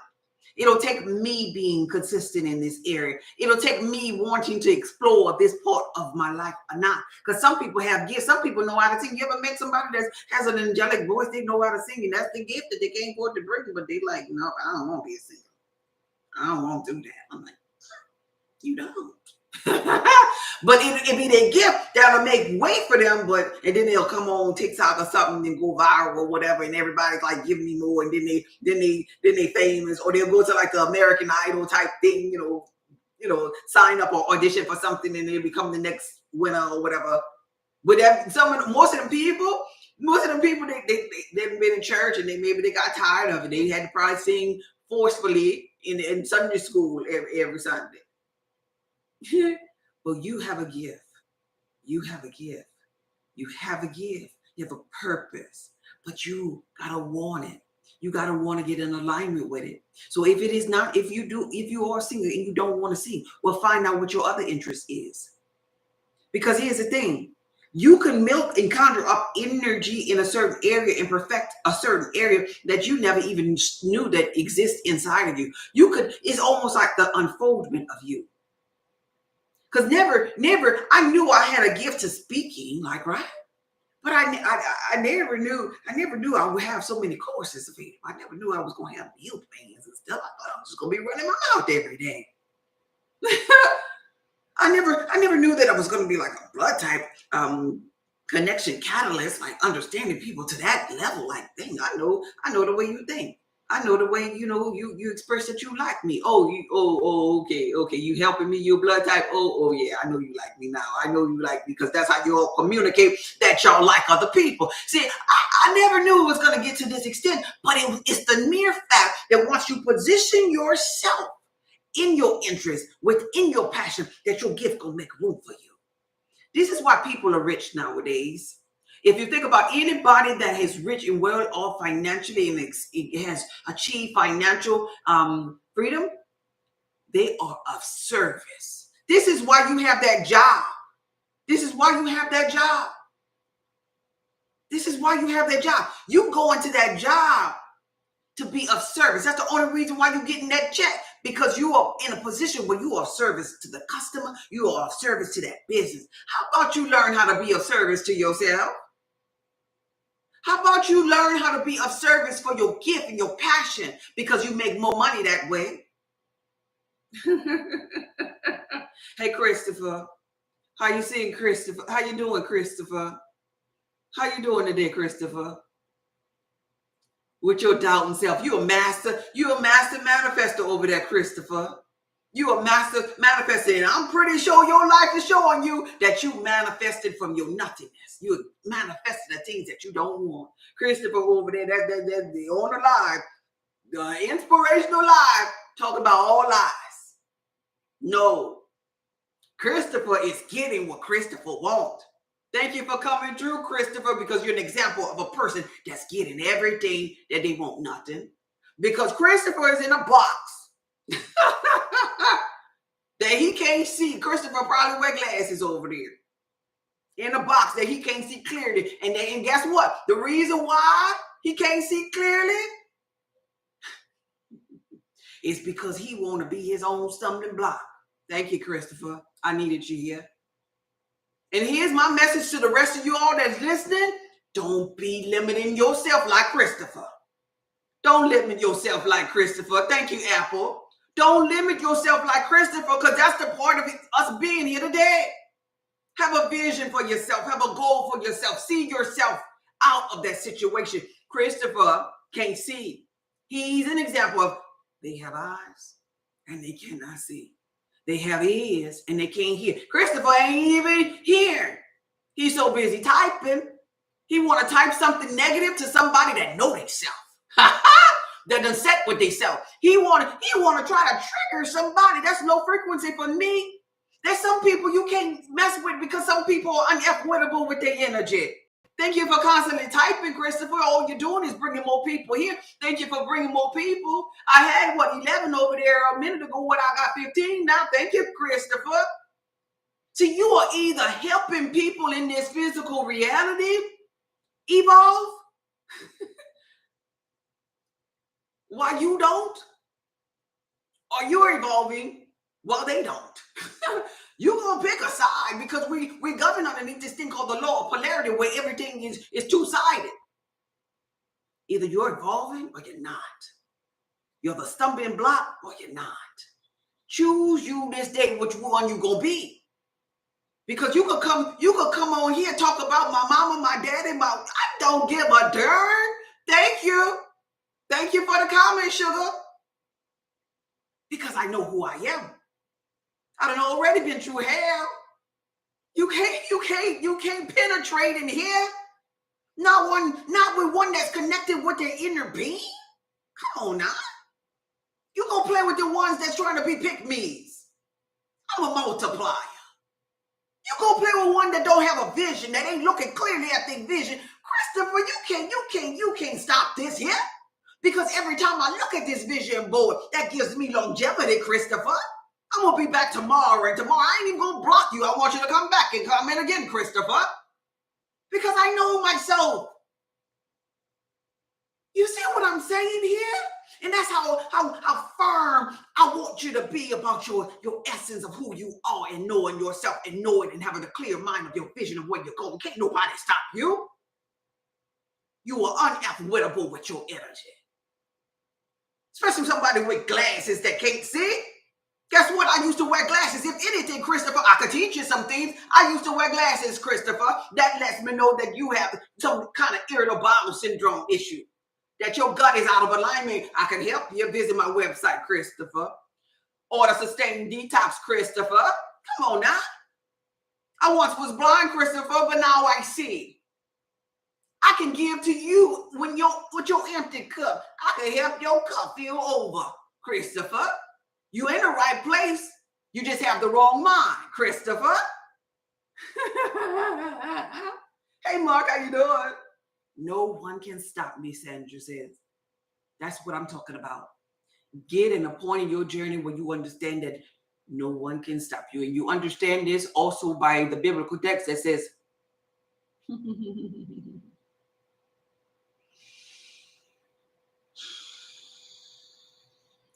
It'll take me being consistent in this area. It'll take me wanting to explore this part of my life or not. Because some people have gifts. Some people know how to sing. You ever met somebody that has an angelic voice? They know how to sing, and that's the gift that they can't afford to bring. But they like, no, I don't want to be a singer. I don't want to do that. I'm like, you don't. But it be their gift that'll make way for them, and then they'll come on TikTok or something and go viral or whatever, and everybody's like, give me more, and then they famous, or they'll go to like the American Idol type thing, sign up or audition for something, and they become the next winner or whatever. But most of them people, they've been in church, and maybe they got tired of it. They had to probably sing forcefully in Sunday school every Sunday. Well, you have a gift. You have a gift. You have a gift. You have a purpose, but you gotta want it. You gotta want to get in alignment with it. So if you are a singer and you don't want to sing, well, find out what your other interest is. Because here's the thing. You can milk and conjure up energy in a certain area and perfect a certain area that you never even knew that exists inside of you. It's almost like the unfoldment of you. Because never, I knew I had a gift to speaking, like, right? But I never knew I would have so many courses of it. I never knew I was going to have meal plans and stuff. I thought I was just going to be running my mouth every day. I never knew that I was going to be like a blood type connection catalyst, like understanding people to that level. Like, dang, I know the way you think. I know the way you express that you like me. Okay. You helping me, you blood type. Oh yeah, I know you like me now. I know you like me because that's how you all communicate that y'all like other people. See, I never knew it was going to get to this extent, but it's the mere fact that once you position yourself in your interest, within your passion, that your gift gonna make room for you. This is why people are rich nowadays. If you think about anybody that is rich and well off financially and it has achieved financial freedom, they are of service. This is why you have that job. This is why you have that job. This is why you have that job. You go into that job to be of service. That's the only reason why you're getting that check, because you are in a position where you are of service to the customer. You are of service to that business. How about you learn how to be of service to yourself? How about you learn how to be of service for your gift and your passion, because you make more money that way? Hey, Christopher. How you seeing, Christopher? How you doing, Christopher? How you doing today, Christopher? With your doubting self. You're a master manifester over there, Christopher. You're a master manifester. And I'm pretty sure your life is showing you that you manifested from your nothingness. You manifested the things that you don't want. Christopher over there, that's the on the live, the inspirational live, talking about all lies. No. Christopher is getting what Christopher wants. Thank you for coming through, Christopher, because you're an example of a person that's getting everything that they want nothing. Because Christopher is in a box that he can't see. Christopher probably wear glasses over there. In a box that he can't see clearly. And guess what? The reason why he can't see clearly is because he want to be his own stumbling block. Thank you, Christopher. I needed you here. And here's my message to the rest of you all that's listening. Don't be limiting yourself like Christopher. Don't limit yourself like Christopher. Thank you, Apple. Don't limit yourself like Christopher, because that's the part of us being here today. Have a vision for yourself. Have a goal for yourself. See yourself out of that situation. Christopher can't see. He's an example of they have eyes and they cannot see. They have ears and they can't hear. Christopher ain't even here. He's so busy typing. He want to type something negative to somebody that know themselves. That done set with themselves. He want to try to trigger somebody. That's low frequency for me. There's some people you can't mess with because some people are unequitable with their energy. Thank you for constantly typing, Christopher. All you're doing is bringing more people here. Thank you for bringing more people. I had, 11 over there a minute ago when I got 15 now. Thank you, Christopher. See, you are either helping people in this physical reality evolve while you don't, or you're evolving while they don't. You're going to pick a side, because we govern underneath this thing called the law of polarity, where everything is two-sided. Either you're evolving or you're not. You're the stumbling block or you're not. Choose you this day which one you gonna be. Because you could come on here and talk about my mama, my daddy, I don't give a darn. Thank you. Thank you for the comment, sugar. Because I know who I am. I done already been through hell. You can't penetrate in here. Not with one that's connected with their inner being. Come on now. You gonna play with the ones that's trying to be pick-me's. I'm a multiplier. You gonna play with one that don't have a vision, that ain't looking clearly at their vision. Christopher, you can't stop this here. Because every time I look at this vision board, that gives me longevity, Christopher. I'm gonna be back tomorrow, and tomorrow I ain't even gonna block you. I want you to come back and comment again, Christopher. Because I know myself. You see what I'm saying here? And that's how firm I want you to be about your essence of who you are and knowing yourself and knowing and having a clear mind of your vision of where you're going. Can't nobody stop you. You are unavoidable with your energy. Especially somebody with glasses that can't see. Guess what? I used to wear glasses. If anything, Christopher, I could teach you some things. I used to wear glasses, Christopher. That lets me know that you have some kind of irritable bowel syndrome issue. That your gut is out of alignment. I can help you. Visit my website, Christopher. Or the Sustained Detox, Christopher. Come on now. I once was blind, Christopher, but now I see. I can give to you with your empty cup. I can help your cup fill over, Christopher. You in the right place. You just have the wrong mind, Christopher. Hey, Mark, how you doing? No one can stop me, Sandra says. That's what I'm talking about. Get in a point in your journey where you understand that no one can stop you. And you understand this also by the biblical text that says,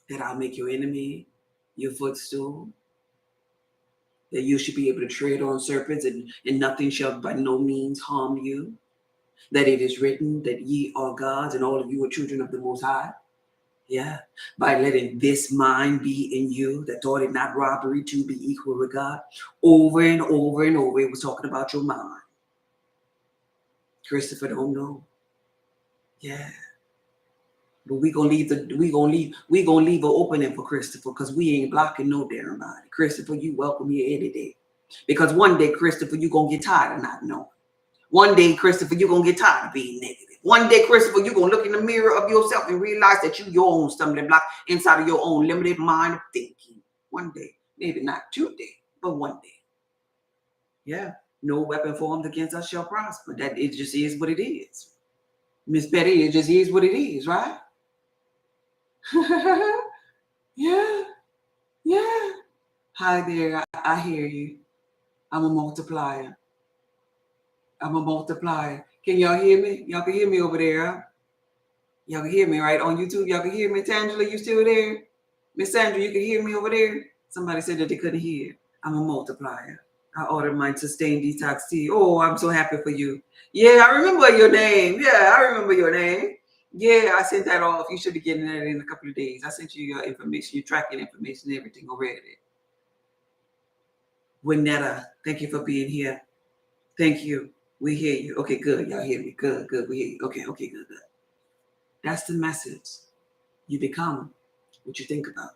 that I'll make your enemy your footstool, that you should be able to tread on serpents and nothing shall by no means harm you, that it is written that ye are gods and all of you are children of the Most High. Yeah, by letting this mind be in you, that thought it not robbery to be equal with God. Over and over and over, it was talking about your mind. Christopher don't know. Yeah. But we gonna leave an opening for Christopher, because we ain't blocking no damn body. Christopher, you welcome here any day. Because one day, Christopher, you gonna get tired of not knowing. One day, Christopher, you're gonna get tired of being negative. One day, Christopher, you're gonna look in the mirror of yourself and realize that you're your own stumbling block inside of your own limited mind of thinking. One day, maybe not today, but one day. Yeah, no weapon formed against us shall prosper. That it just is what it is. Miss Betty, it just is what it is, right? Yeah. Hi there, I hear you. I'm a multiplier. Can y'all hear me? Y'all can hear me over there. Y'all can hear me, right? On YouTube, y'all can hear me. Tangela, you still there? Miss Sandra, you can hear me over there? Somebody said that they couldn't hear. I'm a multiplier. I ordered my Sustained Detox tea. Oh, I'm so happy for you. Yeah, I remember your name. Yeah, I sent that off. You should be getting that in a couple of days. I sent you your information, your tracking information, everything already. Winetta, thank you for being here. Thank you. We hear you. Okay, good. Y'all hear me. Good. We hear you. Okay, good. That's the message. You become what you think about.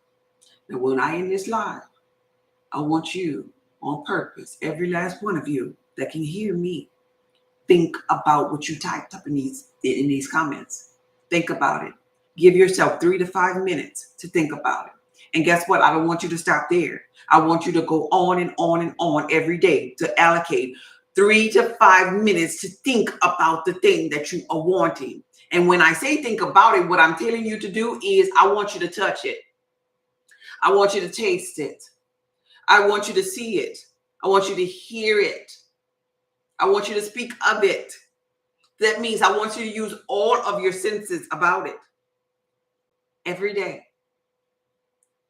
Now, when I end this live, I want you on purpose, every last one of you that can hear me, think about what you typed up in these comments. Think about it. Give yourself 3 to 5 minutes to think about it. And guess what? I don't want you to stop there. I want you to go on and on and on every day to allocate 3 to 5 minutes to think about the thing that you are wanting. And when I say think about it, what I'm telling you to do is I want you to touch it. I want you to taste it. I want you to see it. I want you to hear it. I want you to speak of it. That means I want you to use all of your senses about it. Every day.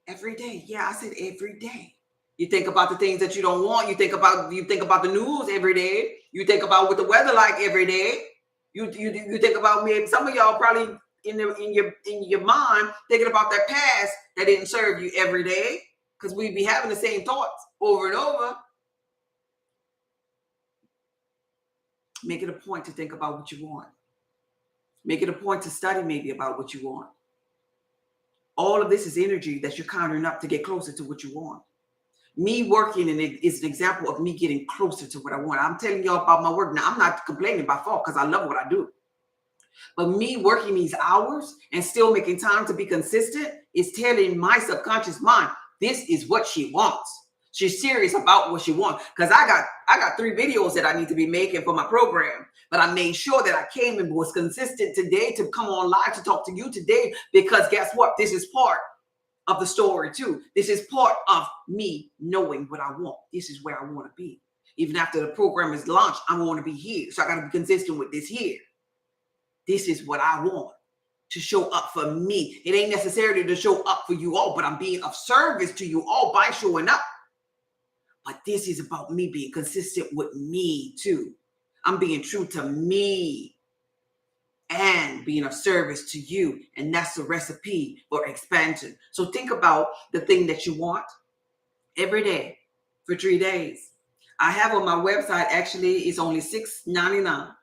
Every day. Yeah, I said every day. You think about the things that you don't want. You think about the news every day. You think about what the weather like every day. You think about maybe some of y'all probably in your mind thinking about that past that didn't serve you every day. because we be having the same thoughts over and over. Make it a point to think about what you want. Make it a point to study maybe about what you want. All of this is energy that you're conjuring up to get closer to what you want. Me working and it is an example of me getting closer to what I want. I'm telling y'all about my work. Now, I'm not complaining by fault because I love what I do. But me working these hours and still making time to be consistent is telling my subconscious mind, this is what she wants. She's serious about what she wants. Because I got 3 videos that I need to be making for my program. But I made sure that I came and was consistent today to come on live to talk to you today. Because guess what? This is part of the story too. This is part of me knowing what I want. This is where I want to be. Even after the program is launched, I want to be here. So I got to be consistent with this here. This is what I want to show up for me. It ain't necessarily to show up for you all, but I'm being of service to you all by showing up. But this is about me being consistent with me too. I'm being true to me and being of service to you. And that's the recipe for expansion. So think about the thing that you want every day for 3 days. I have on my website, actually, it's only $6.99.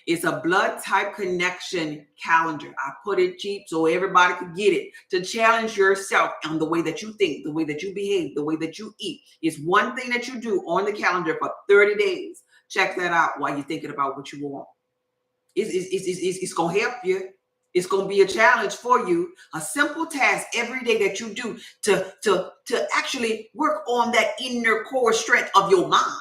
It's a blood type connection calendar. I put it cheap so everybody could get it to challenge yourself on the way that you think, the way that you behave, the way that you eat. It's one thing that you do on the calendar for 30 days. Check that out while you're thinking about what you want. It's going to help you. It's going to be a challenge for you. A simple task every day that you do to actually work on that inner core strength of your mind.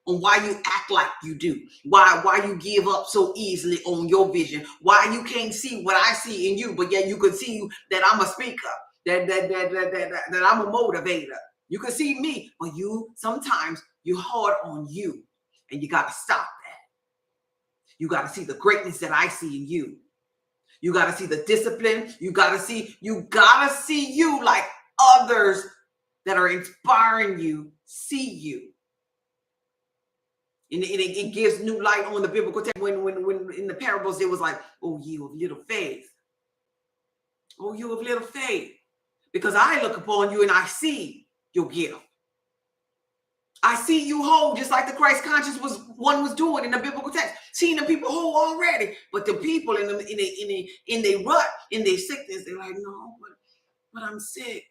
On why you act like you do, why you give up so easily on your vision, why you can't see what I see in you, but yet you can see that I'm a speaker, that I'm a motivator. You can see me, but sometimes you're hard on you, and you got to stop that. You got to see the greatness that I see in you. You got to see the discipline. You got to see you like others that are inspiring you see you. And it gives new light on the biblical text. When in the parables, it was like, oh, you of little faith. Oh, you of little faith. Because I look upon you and I see your gift. I see you whole, just like the Christ conscious was doing in the biblical text. Seeing the people whole already. But the people in their rut, in their sickness, they're like, no, but I'm sick.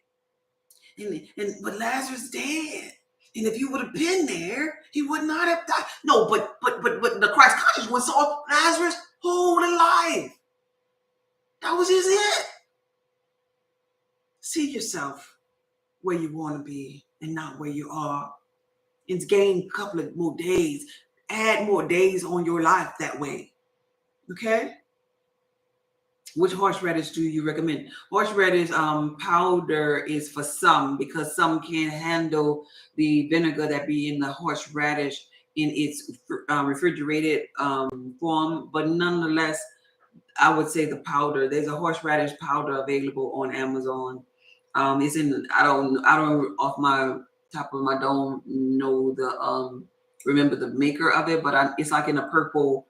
But Lazarus dead. And if you would have been there, he would not have died. No, but the Christ conscious one saw Lazarus whole alive. That was just it. See yourself where you want to be and not where you are. And gain a couple of more days. Add more days on your life that way. Okay? Which horseradish do you recommend? Horseradish powder is for some, because some can't handle the vinegar that be in the horseradish in its refrigerated form. But nonetheless, I would say the powder. There's a horseradish powder available on Amazon. It's in I don't off my top of my don't know the remember the maker of it, but it's like in a purple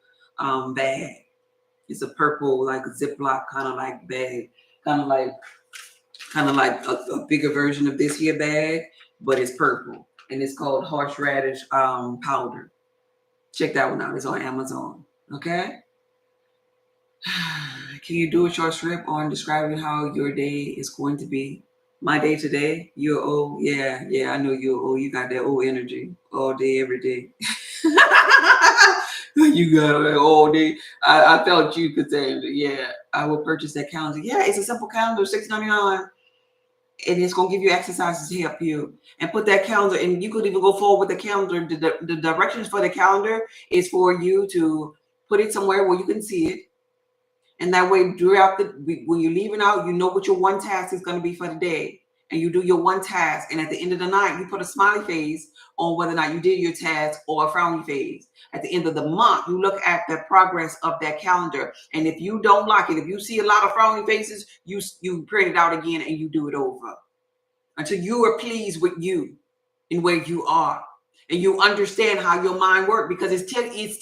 bag. It's a purple, like Ziploc kind of like bag, kind of like a bigger version of this here bag, but it's purple, and it's called horseradish powder. Check that one out. It's on Amazon. Okay. Can you do a short script on describing how your day is going to be? My day today, you're old. Yeah, I know you're old. You got that old energy all day, every day. You got it all day. I felt you could say, yeah, I will purchase that calendar. Yeah, it's a simple calendar, $6.99. And it's going to give you exercises to help you. And put that calendar, and you could even go forward with the calendar. The directions for the calendar is for you to put it somewhere where you can see it. And that way, throughout when you're leaving out, you know what your one task is going to be for the day. And you do your one task. And at the end of the night, you put a smiley face on whether or not you did your task, or a frowny face. At the end of the month, you look at the progress of that calendar. And if you don't like it, if you see a lot of frowny faces, you print it out again and you do it over until you are pleased with you and where you are. and you understand how your mind works, because it's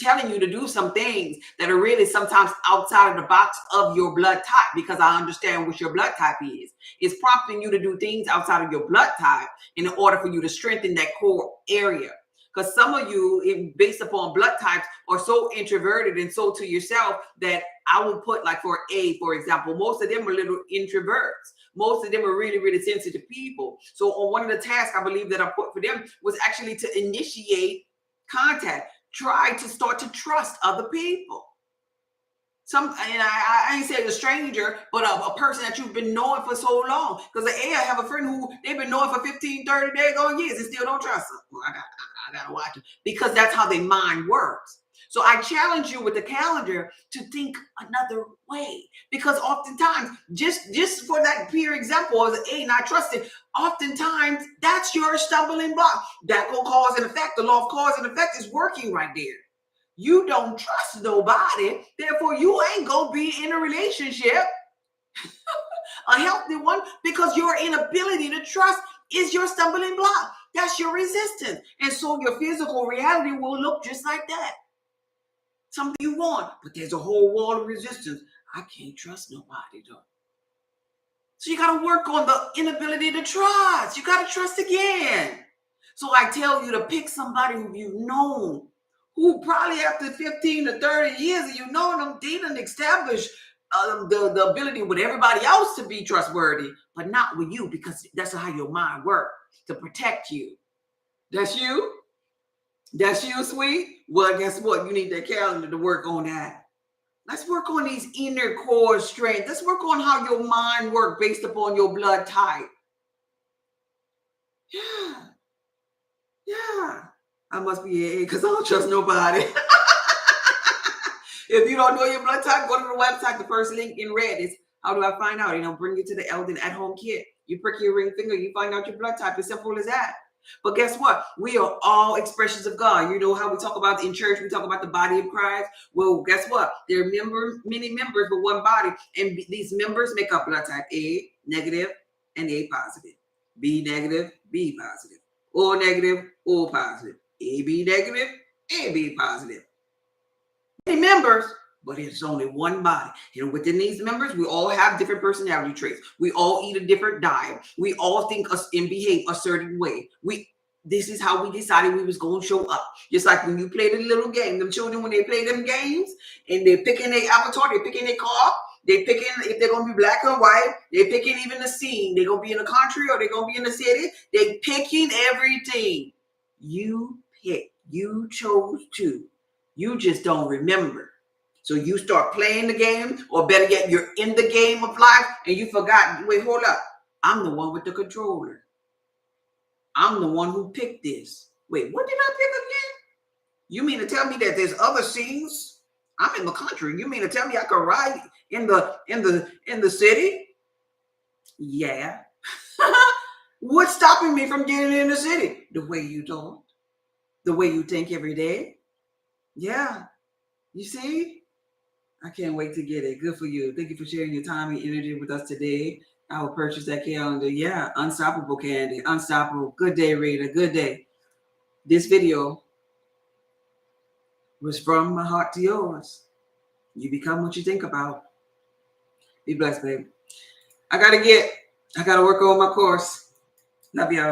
telling you to do some things that are really sometimes outside of the box of your blood type, because I understand what your blood type is. It's prompting you to do things outside of your blood type in order for you to strengthen that core area. Because some of you, based upon blood types, are so introverted and so to yourself that I will put, like for A, for example, most of them are little introverts. Most of them are really, really sensitive people. So on one of the tasks I believe that I put for them was actually to initiate contact, try to start to trust other people. I ain't saying a stranger, but a person that you've been knowing for so long. Because I have a friend who they've been knowing for 15, 30 days, years, and still don't trust them. Well, I gotta watch it, because that's how their mind works. So I challenge you with the calendar to think another way, because oftentimes, just for that pure example of the A, not trusting, oftentimes that's your stumbling block. That will cause and effect. The law of cause and effect is working right there. You don't trust nobody, therefore you ain't gonna be in a relationship, a healthy one, because your inability to trust is your stumbling block. That's your resistance. And so your physical reality will look just like that. Something you want, but there's a whole wall of resistance. I can't trust nobody though. So you got to work on the inability to trust. You got to trust again. So I tell you to pick somebody who you've known, who probably after 15 to 30 years of you knowing them, they done established the ability with everybody else to be trustworthy, but not with you, because that's how your mind works, to protect you. That's you? That's you, sweet? Well, guess what? You need that calendar to work on that. Let's work on these inner core strengths. Let's work on how your mind works based upon your blood type. Yeah. I must be AA because I don't trust nobody. If you don't know your blood type, go to the website. The first link in red is how do I find out? Bring you to the Eldon at-home kit. You prick your ring finger, you find out your blood type. As simple as that. But guess what? We are all expressions of God. You know how we talk about in church, we talk about the body of Christ. Well, guess what? There are many members, but one body. And these members make up blood type A, negative, and A positive. B negative, B positive. O negative, O positive. AB negative, AB positive. Many members, but it's only one body. And within these members, we all have different personality traits. We all eat a different diet. We all think and behave a certain way. This is how we decided we was going to show up. Just like when you play the little game, them children, when they play them games and they're picking their avatar, they're picking their car, they're picking if they're going to be black or white, they're picking even the scene. They're going to be in the country or they're going to be in the city. They're picking everything. You pick. You chose to. You just don't remember. So you start playing the game, or better yet, you're in the game of life and you forgot, wait, hold up. I'm the one with the controller. I'm the one who picked this. Wait, what did I pick again? You mean to tell me that there's other scenes? I'm in the country. You mean to tell me I could ride in the city? Yeah. What's stopping me from getting in the city? The way you talk, the way you think every day. Yeah. You see? I can't wait to get it. Good for you. Thank you for sharing your time and energy with us today. I will purchase that calendar. Yeah, unstoppable candy. Unstoppable. Good day, Rita. Good day. This video was from my heart to yours. You become what you think about. Be blessed, babe. I gotta work on my course. Love y'all.